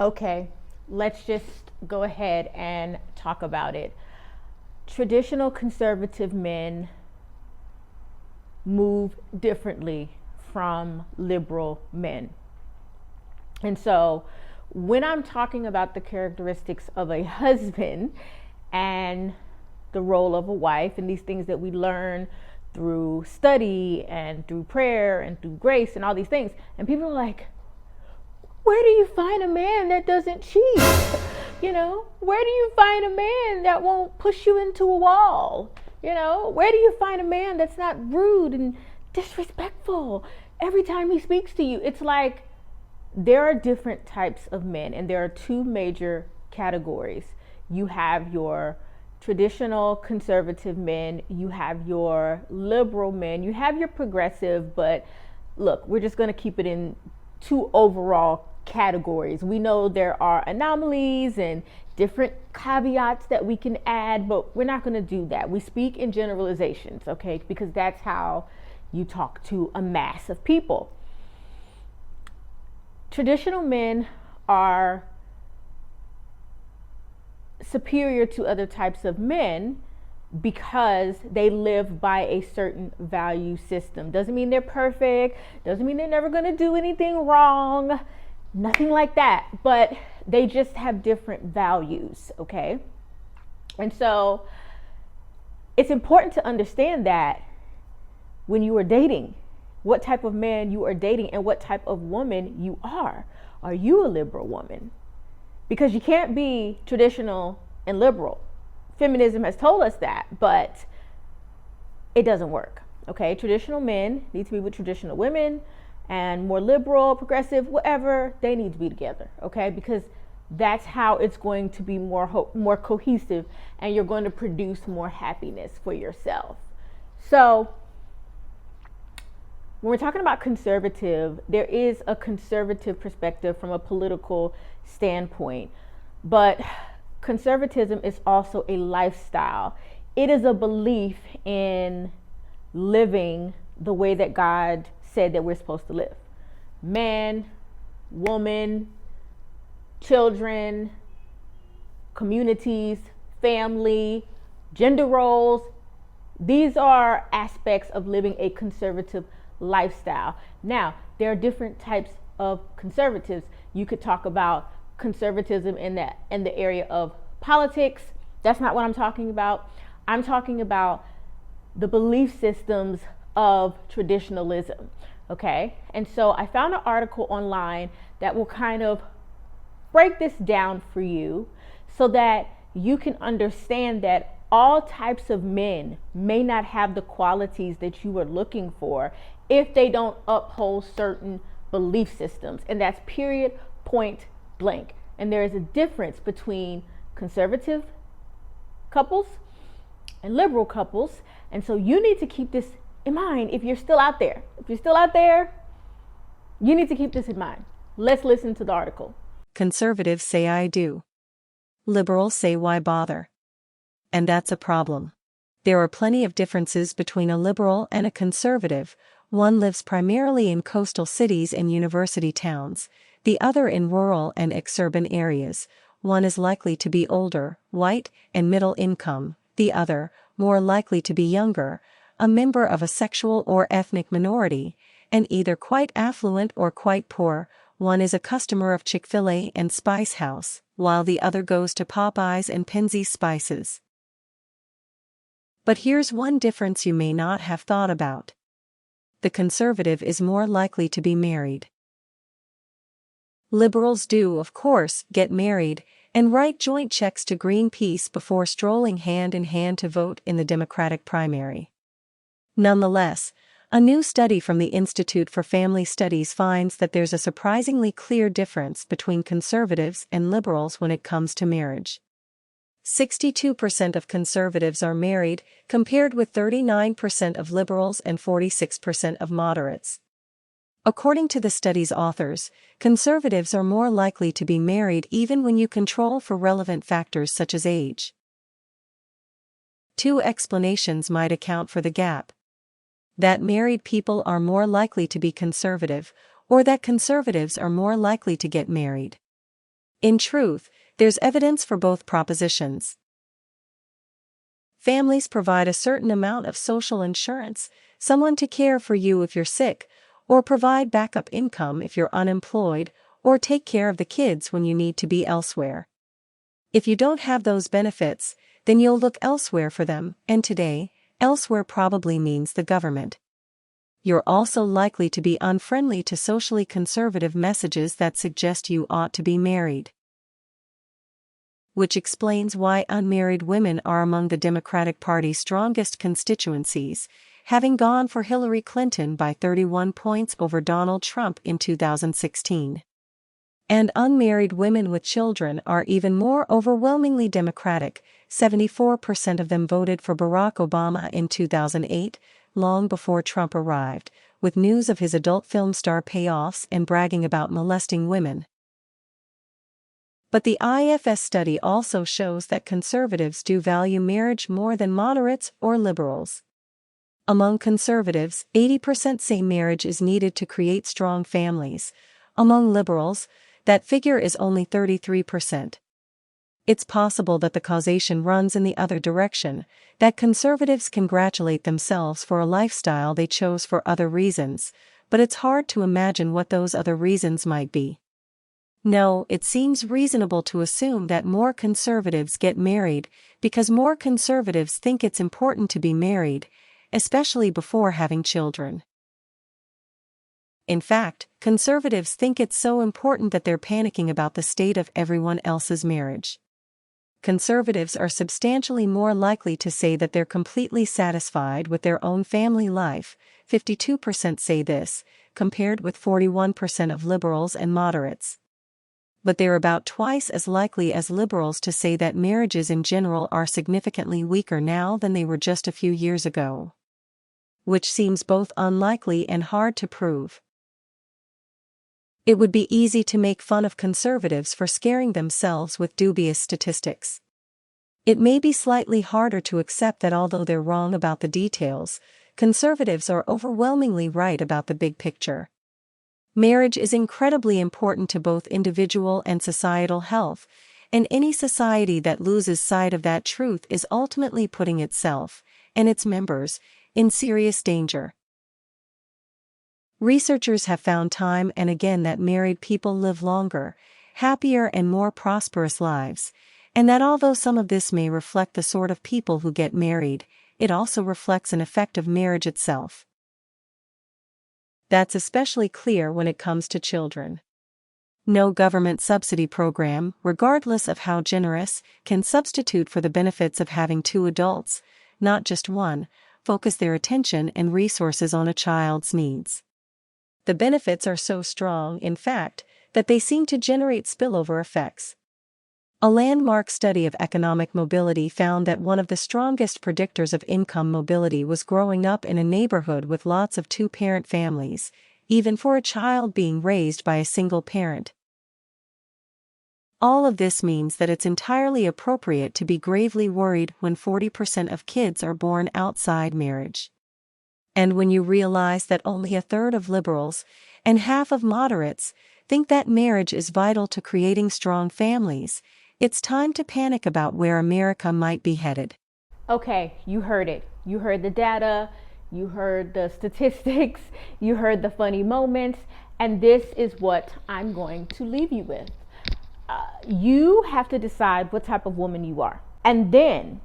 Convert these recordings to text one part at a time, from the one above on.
Okay, let's just go ahead and talk about it. Traditional conservative men move differently from liberal men. And so, when I'm talking about the characteristics of a husband and the role of a wife, and these things that we learn through study and through prayer and through grace and all these things, and people are like, where do you find a man that doesn't cheat? Where do you find a man that won't push you into a wall? Where do you find a man that's not rude and disrespectful every time he speaks to you? It's like there are different types of men, and there are two major categories. You have your traditional conservative men, you have your liberal men, you have your progressive, but look, we're just going to keep it in two overall categories. We know there are anomalies and different caveats that we can add, but we're not going to do that. We speak in generalizations, okay? Because that's how you talk to a mass of people. Traditional men are superior to other types of men because they live by a certain value system. Doesn't mean they're perfect, doesn't mean they're never going to do anything wrong, nothing like that, but they just have different values, okay? And so it's important to understand that when you are dating, what type of man you are dating and what type of woman you are. Are you a liberal woman? Because you can't be traditional and liberal. Feminism has told us that, but it doesn't work. Okay, traditional men need to be with traditional women, and more liberal, progressive, whatever, they need to be together. Okay, because that's how it's going to be more cohesive, and you're going to produce more happiness for yourself. So when we're talking about conservative, there is a conservative perspective from a political standpoint, but conservatism is also a lifestyle. It is a belief in living the way that God said that we're supposed to live. Man, woman, children, communities, family, gender roles. These are aspects of living a conservative lifestyle. Now, there are different types of conservatives. You could talk about conservatism in the area of politics. That's not what I'm talking about. I'm talking about the belief systems of traditionalism. Okay? And so I found an article online that will kind of break this down for you so that you can understand that all types of men may not have the qualities that you are looking for if they don't uphold certain belief systems. And that's period, point blank. And there is a difference between conservative couples and liberal couples. And so you need to keep this in mind if you're still out there. If you're still out there, you need to keep this in mind. Let's listen to the article. Conservatives say I do. Liberals say why bother? And that's a problem. There are plenty of differences between a liberal and a conservative. One lives primarily in coastal cities and university towns, the other in rural and exurban areas. One is likely to be older, white, and middle income, the other, more likely to be younger, a member of a sexual or ethnic minority, and either quite affluent or quite poor. One is a customer of Chick-fil-A and Spice House, while the other goes to Popeyes and Penzeys Spices. But here's one difference you may not have thought about. The conservative is more likely to be married. Liberals do, of course, get married and write joint checks to Greenpeace before strolling hand in hand to vote in the Democratic primary. Nonetheless, a new study from the Institute for Family Studies finds that there's a surprisingly clear difference between conservatives and liberals when it comes to marriage. 62% of conservatives are married, compared with 39% of liberals and 46% of moderates. According to the study's authors, conservatives are more likely to be married even when you control for relevant factors such as age. Two explanations might account for the gap: that married people are more likely to be conservative, or that conservatives are more likely to get married. In truth, there's evidence for both propositions. Families provide a certain amount of social insurance, someone to care for you if you're sick, or provide backup income if you're unemployed, or take care of the kids when you need to be elsewhere. If you don't have those benefits, then you'll look elsewhere for them, and today, elsewhere probably means the government. You're also likely to be unfriendly to socially conservative messages that suggest you ought to be married. Which explains why unmarried women are among the Democratic Party's strongest constituencies, having gone for Hillary Clinton by 31 points over Donald Trump in 2016. And unmarried women with children are even more overwhelmingly Democratic. 74% of them voted for Barack Obama in 2008, long before Trump arrived, with news of his adult film star payoffs and bragging about molesting women. But the IFS study also shows that conservatives do value marriage more than moderates or liberals. Among conservatives, 80% say marriage is needed to create strong families. Among liberals, that figure is only 33%. It's possible that the causation runs in the other direction, that conservatives congratulate themselves for a lifestyle they chose for other reasons, but it's hard to imagine what those other reasons might be. No, it seems reasonable to assume that more conservatives get married because more conservatives think it's important to be married, especially before having children. In fact, conservatives think it's so important that they're panicking about the state of everyone else's marriage. Conservatives are substantially more likely to say that they're completely satisfied with their own family life, 52% say this, compared with 41% of liberals and moderates. But they're about twice as likely as liberals to say that marriages in general are significantly weaker now than they were just a few years ago. Which seems both unlikely and hard to prove. It would be easy to make fun of conservatives for scaring themselves with dubious statistics. It may be slightly harder to accept that although they're wrong about the details, conservatives are overwhelmingly right about the big picture. Marriage is incredibly important to both individual and societal health, and any society that loses sight of that truth is ultimately putting itself, and its members, in serious danger. Researchers have found time and again that married people live longer, happier and more prosperous lives, and that although some of this may reflect the sort of people who get married, it also reflects an effect of marriage itself. That's especially clear when it comes to children. No government subsidy program, regardless of how generous, can substitute for the benefits of having two adults, not just one, focus their attention and resources on a child's needs. The benefits are so strong, in fact, that they seem to generate spillover effects. A landmark study of economic mobility found that one of the strongest predictors of income mobility was growing up in a neighborhood with lots of two-parent families, even for a child being raised by a single parent. All of this means that it's entirely appropriate to be gravely worried when 40% of kids are born outside marriage. And when you realize that only a third of liberals and half of moderates think that marriage is vital to creating strong families, it's time to panic about where America might be headed. Okay, you heard it. You heard the data, you heard the statistics, you heard the funny moments, and this is what I'm going to leave you with. You have to decide what type of woman you are. And then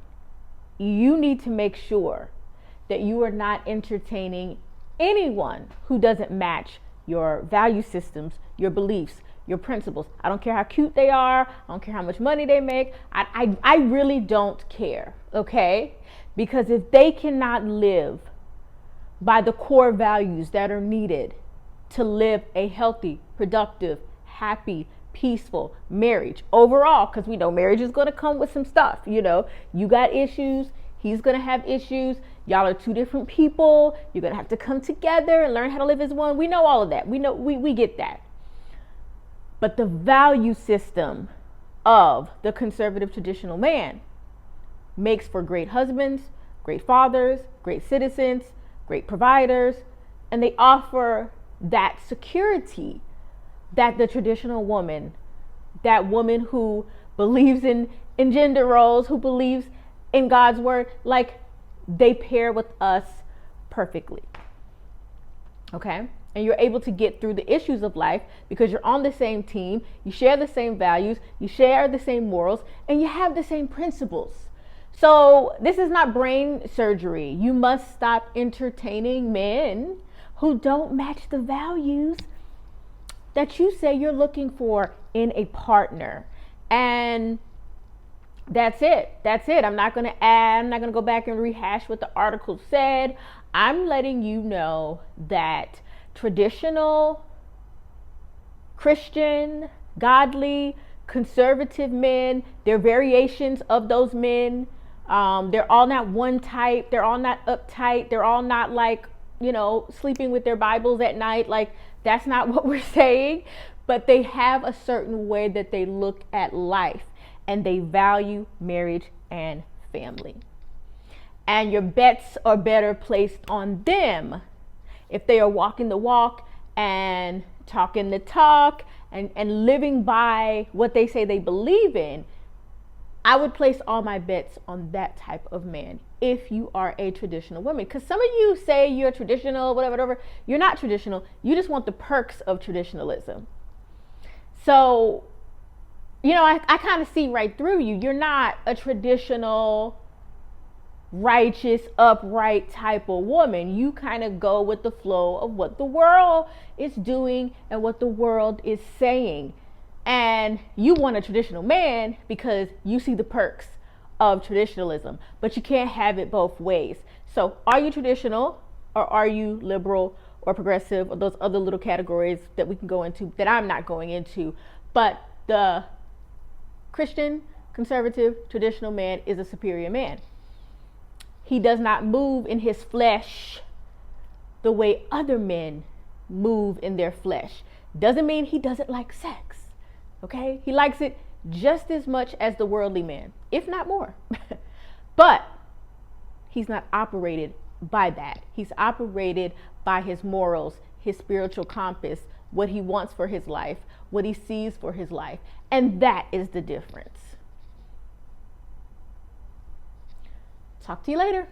you need to make sure that you are not entertaining anyone who doesn't match your value systems, your beliefs, your principles. I don't care how cute they are. I don't care how much money they make. I really don't care, okay? Because if they cannot live by the core values that are needed to live a healthy, productive, happy, peaceful marriage overall, because we know marriage is going to come with some stuff, you know. You got issues, he's going to have issues. Y'all are two different people. You're going to have to come together and learn how to live as one. We know all of that. We get that. But the value system of the conservative traditional man makes for great husbands, great fathers, great citizens, great providers, and they offer that security that the traditional woman that woman who believes in gender roles, who believes in God's word, like they pair with us perfectly. Okay? And you're able to get through the issues of life because you're on the same team, you share the same values, you share the same morals, and you have the same principles. So this is not brain surgery. You must stop entertaining men who don't match the values that you say you're looking for in a partner. And that's it. That's it. I'm not going to add, I'm not going to go back and rehash what the article said. I'm letting you know that traditional, Christian, godly, conservative men, they're variations of those men. They're all not one type. They're all not uptight. They're all not like, sleeping with their Bibles at night. Like, that's not what we're saying. But they have a certain way that they look at life, and they value marriage and family. And your bets are better placed on them if they are walking the walk and talking the talk and living by what they say they believe in. I would place all my bets on that type of man if you are a traditional woman. Because some of you say you're traditional, whatever. You're not traditional. You just want the perks of traditionalism. So, I kind of see right through you. You're not a traditional, righteous, upright type of woman. You kind of go with the flow of what the world is doing and what the world is saying. And you want a traditional man because you see the perks of traditionalism, but you can't have it both ways. So are you traditional, or are you liberal or progressive, or those other little categories that we can go into that I'm not going into? But the Christian, conservative, traditional man is a superior man. He does not move in his flesh the way other men move in their flesh. Doesn't mean he doesn't like sex. Okay? He likes it just as much as the worldly man, if not more. But he's not operated by that. He's operated by his morals, his spiritual compass, what he wants for his life, what he sees for his life. And that is the difference. Talk to you later.